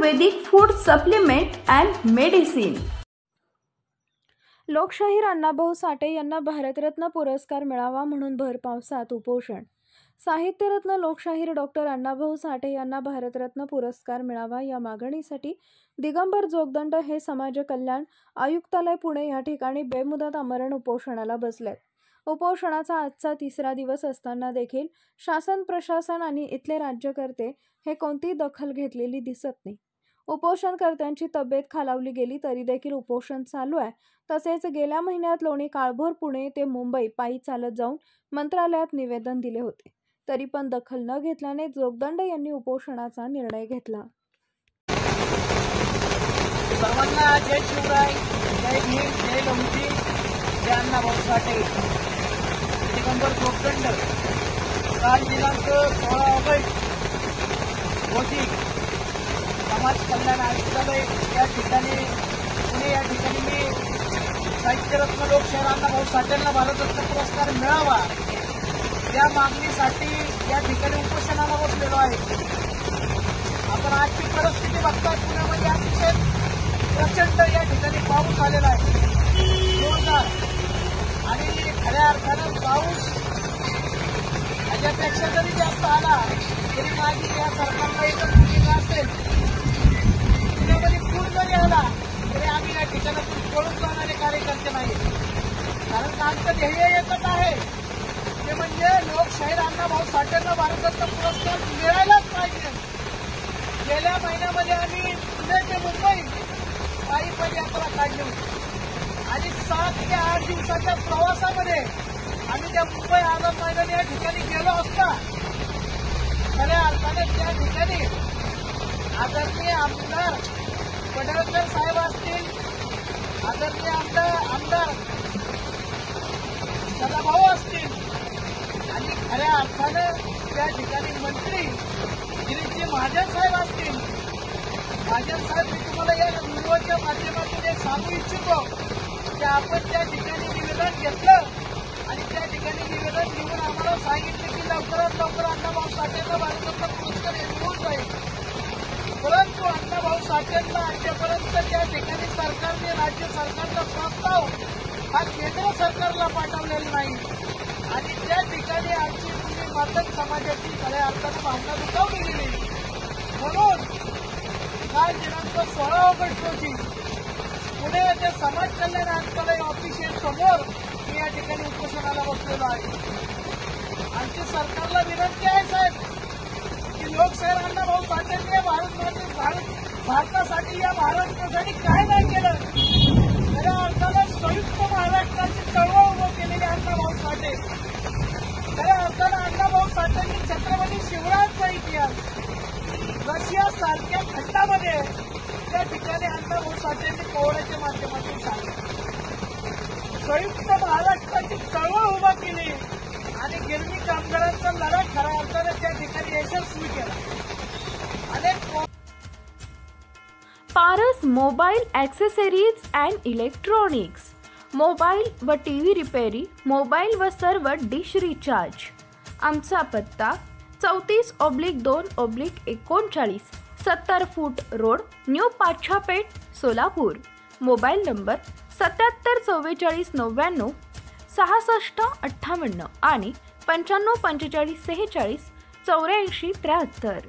Ayurvedic food supplement and medicine. लोकशाहीर अण्णाभाऊ साठे यांना भारतरत्न पुरस्कार मिळावा म्हणून भर पावसात उपोषण। साहित्यरत्न लोकशाहीर डॉक्टर अण्णाभाऊ साठे यांना भारतरत्न पुरस्कार मिळावा या मागणीसाठी दिगंबर जोगदंड हे समाज कल्याण आयुक्तालय पुणे या ठिकाणी बेमुदत आमरण उपोषणाला बसलेत। उपोषणाचा आजचा तिसरा दिवस असताना देखील शासन प्रशासन आणि इथले राज्यकर्ते हे कोणतीही दखल घेतलेली दिसत नाही। उपोषणकर्त्यांची तब्येत खालावली गेली तरी देखील उपोषण चालू आहे। तसेच गेल्या महिन्यात लोणी काळभोर पुणे ते मुंबई पायी चालत जाऊन मंत्रालयात निवेदन दिले होते, तरी पण दखल न घेतल्याने जोगदंड यांनी उपोषणाचा निर्णय घेतला। सर्वांना जय शिवराय, जय भीम, जय लोणी, जय अण्णाभाऊ साठे। दिगंबर जोगदंड काल दिनांक 16 ऑगस्ट रोजी समाज कल्याण आयुक्तालय या ठिकाणी पुणे या ठिकाणी मी साहित्यरत्न लोकशाहीर अण्णाभाऊ साठेंना भारतरत्न पुरस्कार मिळावा या मागणीसाठी या ठिकाणी उपोषणाला बसलेलो आहे। आपण आजची परिस्थिती बघता पुण्यामध्ये अतिशय प्रचंड या ठिकाणी पाऊस आलेला आहे, जोरदार, आणि खऱ्या अर्थानं पाऊस याच्यापेक्षा जरी जास्त आला तरी माझी या सरकारला एकच भूमिका असेल, पुण्यामध्ये पूर जरी आला तरी आम्ही या ठिकाणातून पळून जाणारे कार्यकर्ते नाही। कारण आमचं ध्येय एकच आहे, ते म्हणजे लोकशाहीर अण्णाभाऊ साठेंना भारतरत्न पुरस्कार मिळायलाच पाहिजे। गेल्या महिन्यामध्ये आम्ही पुणे ते मुंबई पायी पदयात्रा काढली होती आणि 7 ते 8 दिवसाच्या प्रवासामध्ये आम्ही त्या मुंबई आझाद मैदान या ठिकाणी गेलो असता खऱ्या अर्थाने त्या ठिकाणी आदरणीय आमदार पडळकर साहेब असतील, आदरणीय आमदार सदाभाऊ असतील आणि खऱ्या अर्थानं त्या ठिकाणी मंत्री गिरीशजी महाजन साहेब असतील। महाजन साहेब, मी तुम्हाला या व्हिडिओच्या माध्यमातून एक सांगू इच्छितो की आपण त्या ठिकाणी निवेदन घेतलं आणि त्या ठिकाणी निवेदन घेऊन आम्हाला सांगितलं की लवकरात लवकर अण्णाभाऊ साठेंना भारतरत्न पुरस्कार मिळून जाईल, परंतु अण्णाभाऊ साठेंना आजपर्यंत त्या ठिकाणी सरकारने राज्य सरकारचा प्रस्ताव हा केंद्र सरकारला पाठवलेला नाही आणि त्या ठिकाणी आमची पूर्ण मातक समाजाची खऱ्या अर्थानं भावना दुखावली गेली। म्हणून काल दिनांक 16 ऑगस्ट रोजी पुणे येथे समाज कल्याण आयुक्तालय ऑफिशियल समोर मी या ठिकाणी उपोषणाला बसलेलो आहे। आमची सरकारला विनंती आहे साहेब की लोकशाहीर अण्णाभाऊ साठेंनी भारतासाठी या महाराष्ट्रासाठी काय नाही केलं। खऱ्या अर्थानं संयुक्त महाराष्ट्राची चळवळ उभं केलेली अण्णाभाऊ साठे, खऱ्या अर्थानं अण्णाभाऊ साठेंनी छत्रपती शिवरायांचा इतिहास रशिया सारख्या खंडामध्ये त्या ठिकाणी अण्णाभाऊ साठेंनी पोहण्याच्या माध्यमातून सांगितलं, संयुक्त महाराष्ट्राची चळवळ उभा केली आणि गिरणी कामगारांचा लढा खऱ्या अर्थानं त्या ठिकाणी यशस्वी केला। Paras mobile accessories and electronics, mobile व टीव्ही रिपेरी, मोबाईल व सर्व डिश रिचार्ज। आमचा पत्ता 34/2/39 70 फूट road, new Pachhapeth, Solapur. Mobile number 77 44 99 66 58 आणि 95 45 46 84 73।